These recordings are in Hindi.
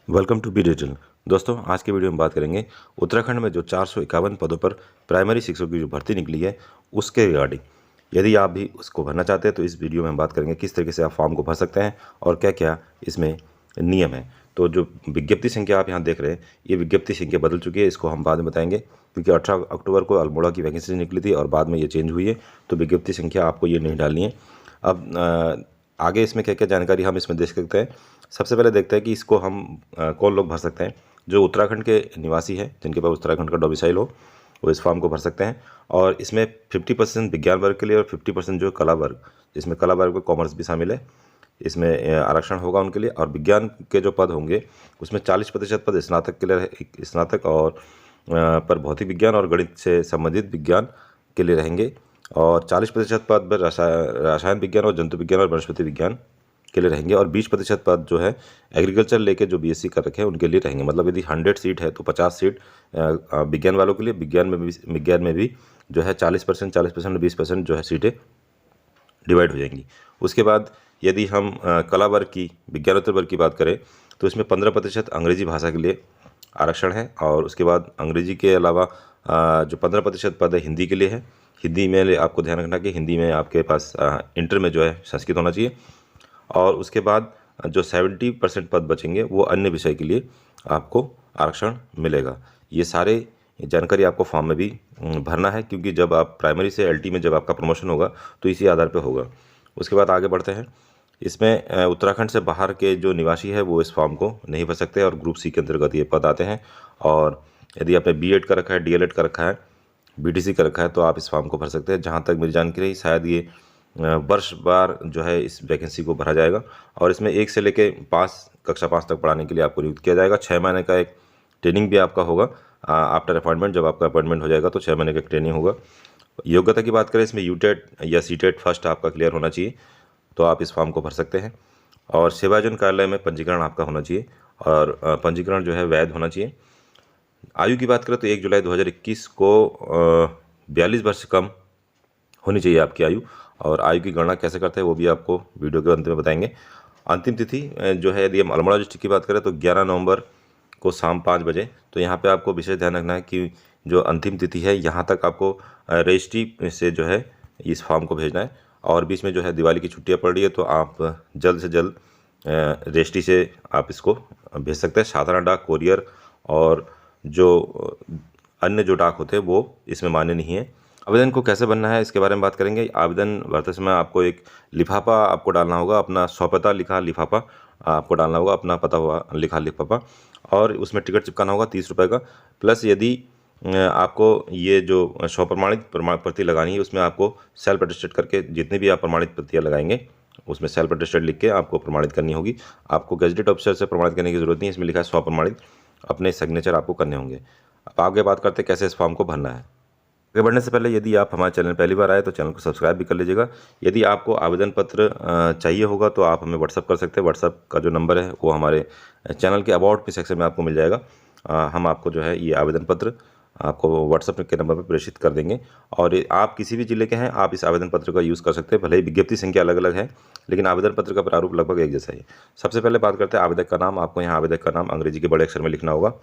Welcome to be digital. दोस्तों, आज के वीडियो में बात करेंगे उत्तराखंड में जो 451 पदों पर प्राइमरी शिक्षकों की जो भर्ती निकली है उसके रिगार्डिंग। यदि आप भी उसको भरना चाहते हैं तो इस वीडियो में हम बात करेंगे किस तरीके से आप फॉर्म को भर सकते हैं और क्या क्या इसमें नियम है। तो जो विज्ञप्ति संख्या आप यहाँ देख रहे हैं, ये विज्ञप्ति संख्या बदल चुकी है, इसको हम बाद में बताएंगे क्योंकि 18 अक्टूबर को अल्मोड़ा की वैकेंसी निकली थी और बाद में ये चेंज हुई है। तो विज्ञप्ति संख्या आपको ये नहीं डालनी है। अब आगे इसमें क्या क्या जानकारी हम इसमें देख सकते हैं। सबसे पहले देखते हैं कि इसको हम कौन लोग भर सकते हैं। जो उत्तराखंड के निवासी हैं, जिनके पास उत्तराखंड का डोमिसाइल हो, वो इस फॉर्म को भर सकते हैं। और इसमें 50% विज्ञान वर्ग के लिए और 50% जो कला वर्ग, जिसमें कला वर्ग में कॉमर्स भी शामिल है, इसमें आरक्षण होगा उनके लिए। और विज्ञान के जो पद होंगे उसमें 40% पद स्नातक के लिए, स्नातक और पर भौतिक विज्ञान और गणित से संबंधित विज्ञान के लिए रहेंगे। और 40% पद पर रसायन विज्ञान और जंतु विज्ञान और वनस्पति विज्ञान के लिए रहेंगे। और 20% पद जो है एग्रीकल्चर लेके जो बीएससी कर रखे हैं उनके लिए रहेंगे। मतलब यदि 100 सीट है तो 50 सीट विज्ञान वालों के लिए। विज्ञान में भी जो है 40% 40% 20% जो है सीटें डिवाइड हो जाएंगी। उसके बाद यदि हम कला वर्ग की, विज्ञानोत्तर वर्ग की बात करें तो इसमें 15% अंग्रेजी भाषा के लिए आरक्षण है। और उसके बाद अंग्रेजी के अलावा जो 15% पद है हिंदी के लिए है। हिंदी में आपको ध्यान रखना कि हिंदी में आपके पास इंटर में जो है संस्कृत होना चाहिए। और उसके बाद जो 70% पद बचेंगे वो अन्य विषय के लिए आपको आरक्षण मिलेगा। ये सारे जानकारी आपको फॉर्म में भी भरना है, क्योंकि जब आप प्राइमरी से एलटी में जब आपका प्रमोशन होगा तो इसी आधार पर होगा। उसके बाद आगे बढ़ते हैं। इसमें उत्तराखंड से बाहर के जो निवासी है वो इस फॉर्म को नहीं भर सकते और ग्रुप सी के अंतर्गत ये पद आते हैं। और यदि आपने बीएड कर रखा है, डीएलएड कर रखा है, बीटीसी कर रखा है तो आप इस फॉर्म को भर सकते हैं। जहाँ तक मेरी जानकारी, शायद ये वर्ष बार जो है इस वैकेंसी को भरा जाएगा। और इसमें 1 से लेकर 5 कक्षा 5 तक पढ़ाने के लिए आपको नियुक्त किया जाएगा। 6 महीने का एक ट्रेनिंग भी आपका होगा आफ्टर अपॉइंटमेंट। जब आपका अपॉइंटमेंट हो जाएगा तो 6 महीने का एक ट्रेनिंग होगा। योग्यता की बात करें, इसमें यूटेट या सीटेट फर्स्ट आपका क्लियर होना चाहिए तो आप इस फॉर्म को भर सकते हैं। और सेवायोजन कार्यालय में पंजीकरण आपका होना चाहिए और पंजीकरण जो है वैध होना चाहिए। आयु की बात करें तो 1 जुलाई 2021 को 42 वर्ष से कम होनी चाहिए आपकी आयु। और आयु की गणना कैसे करते हैं वो भी आपको वीडियो के अंत में बताएंगे। अंतिम तिथि जो है, यदि हम अल्मोड़ा डिस्ट्रिक्ट की बात करें तो 11 नवंबर को शाम 5 बजे। तो यहाँ पे आपको विशेष ध्यान रखना है कि जो अंतिम तिथि है यहाँ तक आपको रजिस्ट्री से जो है इस फॉर्म को भेजना है। और बीच में जो है दिवाली की छुट्टियाँ पड़ रही है तो आप जल्द से जल्द रजिस्ट्री से आप इसको भेज सकते हैं। साधारण डाक, कोरियर और जो अन्य जो डाक होते हैं वो इसमें मान्य नहीं है। आवेदन को कैसे बनना है इसके बारे में बात करेंगे। आवेदन भरते समय आपको एक लिफाफा आपको डालना होगा, अपना स्वपता लिखा लिफाफा आपको डालना होगा, अपना पता हुआ लिखा लिफाफा। और उसमें टिकट चिपकाना होगा 30 रुपये का। प्लस यदि आपको ये जो स्वप्रमाणित प्रमाण प्रति लगानी है उसमें आपको सेल्फ अटेस्टेड करके, जितनी भी आप प्रमाणित प्रतियाँ लगाएंगे उसमें सेल्फ अटेस्टेड लिख के आपको प्रमाणित करनी होगी। आपको गेजेटेड ऑफिसर से प्रमाणित करने की जरूरत नहीं है, इसमें लिखा है स्वप्रमाणित, अपने सिग्नेचर आपको करने होंगे। अब आगे बात करते हैं कैसे इस फॉर्म को भरना है। आगे बढ़ने से पहले यदि आप हमारे चैनल पहली बार आए तो चैनल को सब्सक्राइब भी कर लीजिएगा। यदि आपको आवेदन पत्र चाहिए होगा तो आप हमें व्हाट्सअप कर सकते हैं। व्हाट्सअप का जो नंबर है वो हमारे चैनल के अबाउट के सेक्शन में आपको मिल जाएगा। हम आपको जो है ये आवेदन पत्र आपको व्हाट्सअप के नंबर पर प्रेषित कर देंगे। और आप किसी भी जिले के हैं आप इस आवेदन पत्र का यूज़ कर सकते हैं। भले ही विज्ञप्ति संख्या अलग अलग है लेकिन आवेदन पत्र का प्रारूप लगभग एक जैसा है। सबसे पहले बात करते हैं आवेदक का नाम। आपको यहाँ आवेदक का नाम अंग्रेजी के बड़े अक्षर में लिखना होगा।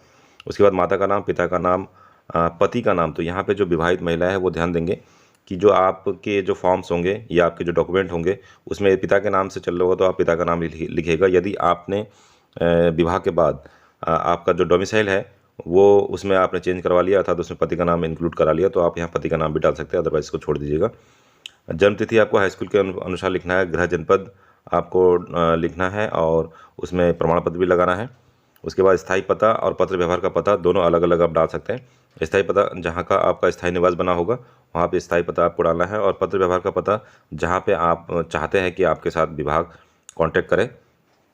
उसके बाद माता का नाम, पिता का नाम, पति का नाम। तो यहाँ पे जो विवाहित महिला है वो ध्यान देंगे कि जो आपके जो फॉर्म्स होंगे या आपके जो डॉक्यूमेंट होंगे उसमें पिता के नाम से चल रहा होगा तो आप पिता का नाम लिखिएगा। यदि आपने विवाह के बाद आपका जो डोमिसाइल है वो उसमें आपने चेंज करवा लिया अर्थात उसमें पति का नाम इंक्लूड करा लिया तो आप यहाँ पति का नाम भी डाल सकते हैं, अदरवाइज इसको छोड़ दीजिएगा। जन्म तिथि आपको हाई स्कूल के अनुसार लिखना है। गृह जनपद आपको लिखना है और उसमें प्रमाण पत्र भी लगाना है। उसके बाद स्थायी पता और पत्र व्यवहार का पता दोनों अलग अलग आप डाल सकते हैं। स्थायी पता जहाँ का आपका स्थायी निवास बना होगा वहाँ पे स्थायी पता आपको डालना है। और पत्र व्यवहार का पता जहाँ पे आप चाहते हैं कि आपके साथ विभाग कांटेक्ट करे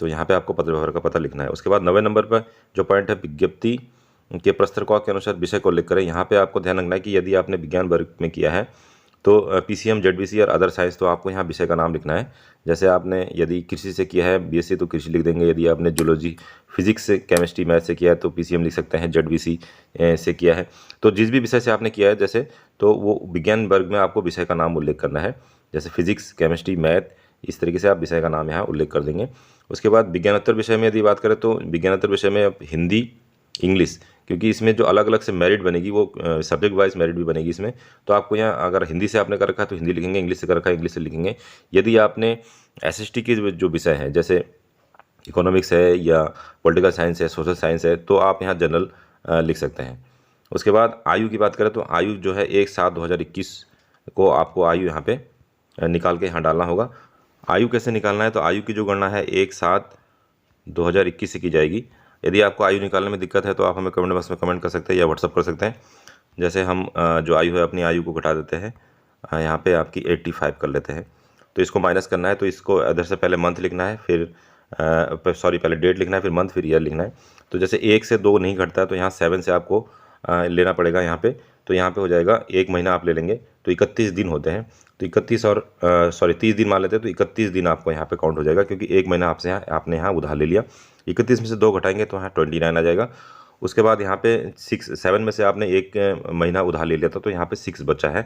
तो यहाँ पे आपको पत्र व्यवहार का पता लिखना है। उसके बाद 9वें नंबर पर जो पॉइंट है, विज्ञप्ति के प्रस्तर के अनुसार विषय को उल्लेख करें। यहाँ पे आपको ध्यान रखना है कि यदि आपने विज्ञान वर्ग में किया है तो पीसीएम, जेडबीसी और अदर साइंस तो आपको यहाँ विषय का नाम लिखना है। जैसे आपने यदि कृषि से किया है बीएससी तो कृषि लिख देंगे। यदि आपने जूलॉजी, फिजिक्स से, केमिस्ट्री, मैथ से किया है तो पीसीएम लिख सकते हैं। जेडबीसी से किया है तो जिस भी विषय से आपने किया है जैसे, तो वो विज्ञान वर्ग में आपको विषय का नाम उल्लेख करना है। जैसे फिजिक्स, केमिस्ट्री, मैथ इस तरीके से आप विषय का नाम यहाँ उल्लेख कर देंगे। उसके बाद विज्ञानोत्तर विषय में यदि बात करें तो विज्ञानोत्तर विषय में अब हिंदी, इंग्लिश, क्योंकि इसमें जो अलग अलग से मेरिट बनेगी वो सब्जेक्ट वाइज मेरिट भी बनेगी इसमें। तो आपको यहाँ अगर हिंदी से आपने कर रखा है तो हिंदी लिखेंगे, इंग्लिश से कर रखा है इंग्लिश से लिखेंगे। यदि आपने एसएसटी के जो विषय हैं जैसे इकोनॉमिक्स है या पॉलिटिकल साइंस है, सोशल साइंस है, तो आप यहाँ जनरल लिख सकते हैं। उसके बाद आयु की बात करें तो आयु जो है 1/7/2021 को आपको आयु यहाँ पे निकाल के यहाँ डालना होगा। आयु कैसे निकालना है, तो आयु की जो गणना है 1/7/2021 से की जाएगी। यदि आपको आयु निकालने में दिक्कत है तो आप हमें कमेंट बॉक्स में कमेंट कर सकते हैं या व्हाट्सअप कर सकते हैं। जैसे हम जो आयु है अपनी आयु को घटा देते हैं, यहाँ पे आपकी 85 कर लेते हैं। तो इसको माइनस करना है तो इसको इधर से पहले मंथ लिखना है, फिर पहले डेट लिखना है, फिर मंथ, फिर ईयर लिखना है। तो जैसे 1 से 2 नहीं घटता है तो यहाँ 7 से आपको लेना पड़ेगा यहाँ पे। तो यहाँ पे हो जाएगा 1 महीना आप ले लेंगे तो 31 दिन होते हैं। तो 30 दिन मान लेते हैं तो 31 दिन आपको यहाँ पे काउंट हो जाएगा, क्योंकि 1 महीना आपने यहाँ उधार ले लिया। 31 में से 2 घटाएंगे तो यहाँ 29 आ जाएगा। उसके बाद यहाँ पे 7 में से आपने 1 महीना उधार ले लिया था तो यहाँ पे 6 बचा है।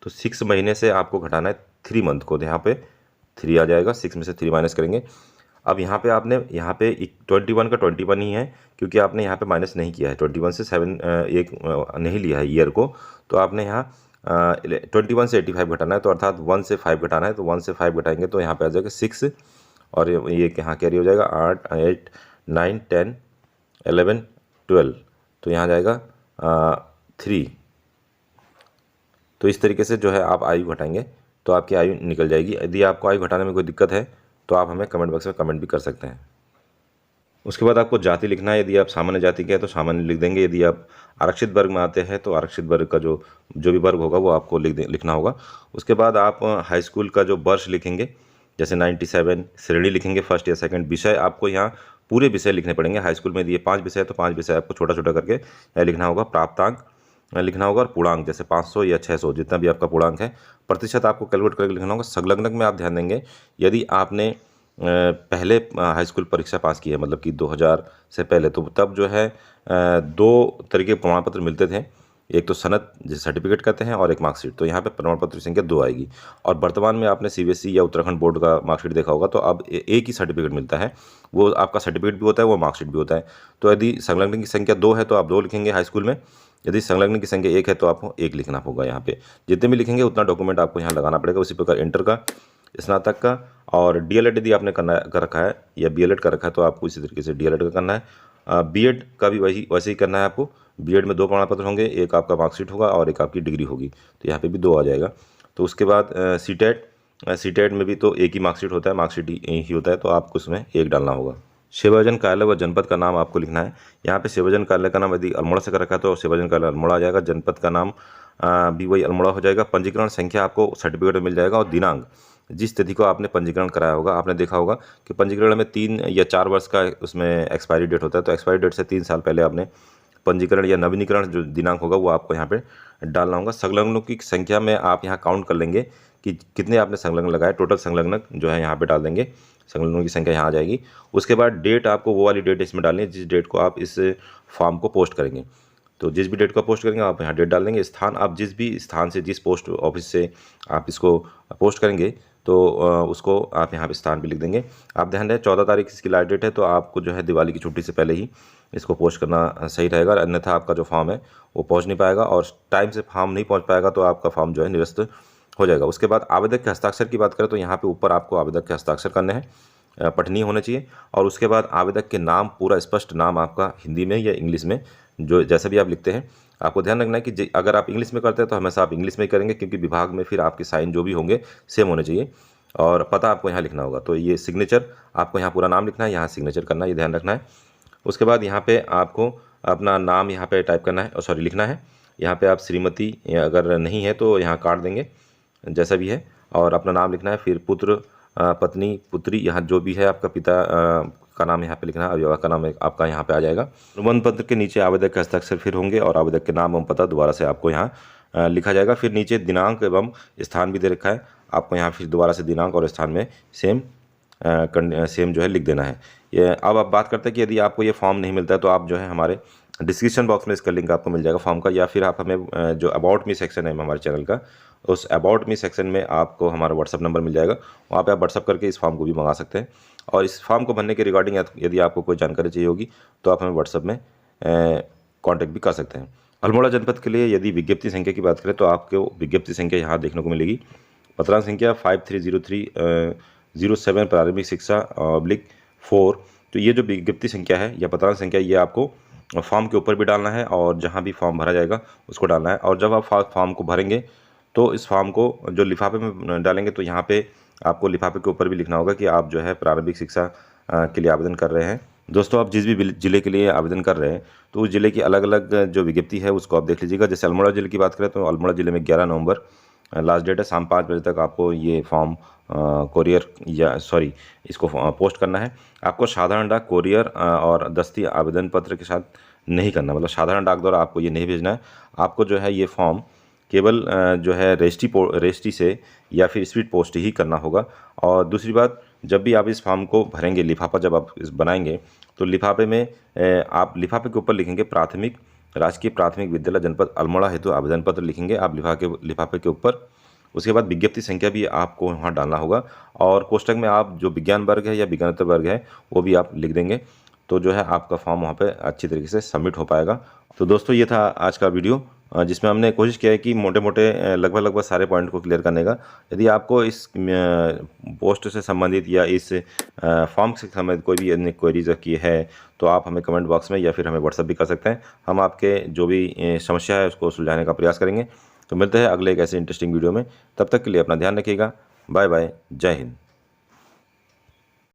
तो 6 महीने से आपको घटाना है 3 मंथ को, तो यहाँ पे 3 आ जाएगा। 6 में से 3 माइनस करेंगे। अब यहाँ पे आपने 21 का 21 ही है, क्योंकि आपने यहाँ पे माइनस नहीं किया है। 21 से 7 एक नहीं लिया है ईयर को, तो आपने यहाँ 21 से 85 घटाना है, तो अर्थात 1 से 5 घटाना है। तो 1 से 5 घटाएंगे तो यहाँ पे आ जाएगा 6, और ये यहाँ कैरी हो जाएगा 8, 8, 9, 10, 11, 12, तो यहाँ जाएगा 3। तो इस तरीके से जो है आप आयु घटाएंगे तो आपकी आयु निकल जाएगी। यदि आपको आयु घटाने में कोई दिक्कत है तो आप हमें कमेंट बॉक्स में कमेंट भी कर सकते हैं। उसके बाद आपको जाति लिखना है। यदि आप सामान्य जाति के हैं तो सामान्य लिख देंगे। यदि आप आरक्षित वर्ग में आते हैं तो आरक्षित वर्ग का जो भी वर्ग होगा वो आपको लिखना होगा। उसके बाद आप हाई स्कूल का जो वर्ष लिखेंगे, जैसे 97, श्रेणी लिखेंगे फर्स्ट या सेकंड। विषय आपको यहाँ पूरे विषय लिखने पड़ेंगे। हाई स्कूल में दिए 5 विषय तो 5 विषय आपको छोटा छोटा करके लिखना होगा। प्राप्तांक लिखना होगा और पूर्णांक, जैसे 500 या 600 जितना भी आपका पूर्णांक है। प्रतिशत आपको कैलकुलेट करके लिखना होगा। संलग्नक में आप ध्यान देंगे, यदि आपने पहले हाई स्कूल परीक्षा पास की है, मतलब कि 2000 से पहले, तो तब जो है 2 तरीके प्रमाण पत्र मिलते थे। एक तो सनद जिसे सर्टिफिकेट कहते हैं, और एक मार्कशीट। तो यहाँ पे प्रमाण पत्र की संख्या 2 आएगी। और वर्तमान में आपने सीबीएसई या उत्तराखंड बोर्ड का मार्कशीट देखा होगा, तो अब एक ही सर्टिफिकेट मिलता है। वो आपका सर्टिफिकेट भी होता है, वो मार्कशीट भी होता है। तो यदि संलग्न की संख्या 2 है तो आप 2 लिखेंगे हाई स्कूल में। यदि संलग्न की संख्या 1 है तो आपको 1 लिखना होगा। यहाँ पे जितने भी लिखेंगे उतना डॉक्यूमेंट आपको यहाँ लगाना पड़ेगा। उसी प्रकार इंटर का, स्नातक का, और डीएलएड यदि आपने कर रखा है या बीएलएड कर रखा है तो आपको इसी तरीके से डीएलएड का करना है। बीएड का भी वैसे ही करना है आपको। बीएड में 2 प्रमाण पत्र होंगे, एक आपका मार्कशीट होगा और एक आपकी डिग्री होगी। तो यहाँ पे भी 2 आ जाएगा। तो उसके बाद सीटेट में भी तो एक ही मार्कशीट होता है, मार्कशीट ही होता है, तो आपको उसमें 1 डालना होगा। सेवायोजन कार्यालय व जनपद का नाम आपको लिखना है। यहाँ पे सेवायोजन कार्यालय का नाम यदि अल्मोड़ा से कर रखा है तो सेवायोजन कार्यालय अल्मोड़ा आ जाएगा। जनपद का नाम भी वही अल्मोड़ा हो जाएगा। पंजीकरण संख्या आपको सर्टिफिकेट में मिल जाएगा। और दिनांक, जिस तिथि को आपने पंजीकरण कराया होगा, आपने देखा होगा कि पंजीकरण में 3 या 4 वर्ष का उसमें एक्सपायरी डेट होता है। तो एक्सपायरी डेट से 3 साल पहले आपने पंजीकरण या नवीनीकरण जो दिनांक होगा वो आपको यहाँ पे डालना होगा। संलग्नों की संख्या में आप यहाँ काउंट कर लेंगे कि कितने आपने संलग्न लगाए। टोटल संलग्नक जो है यहाँ पे डाल देंगे। संलग्नों की संख्या यहाँ आ जाएगी। उसके बाद डेट, आपको वो वाली डेट इसमें डालनी है जिस डेट को आप इस फॉर्म को पोस्ट करेंगे। तो जिस भी डेट को पोस्ट करेंगे आप यहाँ डेट डाल देंगे। स्थान, आप जिस भी स्थान से, जिस पोस्ट ऑफिस से आप इसको पोस्ट करेंगे तो उसको आप यहाँ पे स्थान भी लिख देंगे। आप ध्यान दें 14 तारीख इसकी लास्ट डेट है, तो आपको जो है दिवाली की छुट्टी से पहले ही इसको पोस्ट करना सही रहेगा। अन्यथा आपका जो फॉर्म है वो पहुँच नहीं पाएगा, और टाइम से फॉर्म नहीं पहुँच पाएगा तो आपका फॉर्म जो है निरस्त हो जाएगा। उसके बाद आवेदक के हस्ताक्षर की बात करें तो यहाँ पे ऊपर आपको आवेदक के हस्ताक्षर करने हैं, पठनीय होने चाहिए। और उसके बाद आवेदक के नाम, पूरा स्पष्ट नाम आपका हिंदी में या इंग्लिश में, जो जैसा भी आप लिखते हैं, आपको ध्यान रखना है कि अगर आप इंग्लिश में करते हैं तो हमेशा आप इंग्लिश में ही करेंगे, क्योंकि विभाग में फिर आपके साइन जो भी होंगे सेम होने चाहिए। और पता आपको यहाँ लिखना होगा। तो ये सिग्नेचर, आपको यहाँ पूरा नाम लिखना है, यहाँ सिग्नेचर करना है, ये ध्यान रखना है। उसके बाद यहाँ पे आपको अपना नाम यहाँ पे टाइप करना है, लिखना है। यहाँ पे आप श्रीमती अगर नहीं है तो यहाँ काट देंगे, जैसा भी है, और अपना नाम लिखना है। फिर पुत्र, पत्नी, पुत्री, यहाँ जो भी है आपका पिता का नाम यहाँ पे लिखना है। अभिभावक का नाम आपका यहाँ पे आ जाएगा। अनुबंध पत्र के नीचे आवेदक के हस्ताक्षर फिर होंगे, और आवेदक के नाम एवं पता दोबारा से आपको यहाँ लिखा जाएगा। फिर नीचे दिनांक एवं स्थान भी दे रखा है, आपको यहाँ फिर दोबारा से दिनांक और स्थान में सेम जो है लिख देना है। ये अब आप बात करते हैं कि यदि आपको ये फॉर्म नहीं मिलता है तो आप जो है हमारे डिस्क्रिप्शन बॉक्स में इसका लिंक आपको मिल जाएगा फॉर्म का, या फिर आप हमें जो अबाउट मी सेक्शन है हमारे चैनल का, उस अबाउट मी सेक्शन में आपको हमारा व्हाट्सअप नंबर मिल जाएगा, वहाँ पे आप व्हाट्सअप करके इस फॉर्म को भी मंगा सकते हैं। और इस फॉर्म को भरने के रिगार्डिंग यदि आपको कोई जानकारी चाहिए होगी तो आप हमें व्हाट्सअप में कॉन्टैक्ट भी कर सकते हैं। अल्मोड़ा जनपद के लिए यदि विज्ञप्ति संख्या की बात करें तो आपको विज्ञप्ति संख्या यहाँ देखने को मिलेगी, पत्रांक संख्या 5303-07 प्रारंभिक शिक्षा /4। तो ये जो विज्ञप्ति संख्या है या पत्रांक संख्या, ये आपको फॉर्म के ऊपर भी डालना है और जहाँ भी फॉर्म भरा जाएगा उसको डालना है। और जब आप फॉर्म को भरेंगे तो इस फॉर्म को जो लिफाफे में डालेंगे तो यहाँ पे आपको लिफाफे के ऊपर भी लिखना होगा कि आप जो है प्रारंभिक शिक्षा के लिए आवेदन कर रहे हैं। दोस्तों, आप जिस भी ज़िले के लिए आवेदन कर रहे हैं तो उस ज़िले की अलग अलग जो विज्ञप्ति है उसको आप देख लीजिएगा। जैसे अल्मोड़ा ज़िले की बात करें तो अल्मोड़ा ज़िले में 11 नवंबर लास्ट डेट है, शाम 5 बजे तक आपको ये फॉर्म कोरियर या इसको पोस्ट करना है। आपको साधारण डाक, कोरियर और दस्ती आवेदन पत्र के साथ नहीं करना, मतलब साधारण डाक द्वारा आपको ये नहीं भेजना है। आपको जो है ये फॉर्म केवल जो है रजिस्ट्री से या फिर स्पीड पोस्ट ही करना होगा। और दूसरी बात, जब भी आप इस फॉर्म को भरेंगे, लिफाफा जब आप इस बनाएंगे तो लिफाफे में आप लिफाफे के ऊपर लिखेंगे राजकीय प्राथमिक विद्यालय जनपद अल्मोड़ा हेतु आवेदन पत्र लिखेंगे आप लिफाफे के ऊपर। उसके बाद विज्ञप्ति संख्या भी आपको वहाँ डालना होगा और कोष्टक में आप जो विज्ञान वर्ग है या विज्ञानोत्तर वर्ग है वो भी आप लिख देंगे, तो जो है आपका फॉर्म वहाँ पे अच्छी तरीके से सबमिट हो पाएगा। तो दोस्तों, ये था आज का वीडियो जिसमें हमने कोशिश किया है कि मोटे मोटे लगभग सारे पॉइंट को क्लियर करने का। यदि आपको इस पोस्ट से संबंधित या इस फॉर्म से संबंधित कोई भी अन्य क्वेरीज की है तो आप हमें कमेंट बॉक्स में या फिर हमें व्हाट्सअप भी कर सकते हैं। हम आपके जो भी समस्या है उसको सुलझाने का प्रयास करेंगे। तो मिलते हैं अगले एक ऐसे इंटरेस्टिंग वीडियो में, तब तक के लिए अपना ध्यान रखिएगा। बाय बाय, जय हिंद।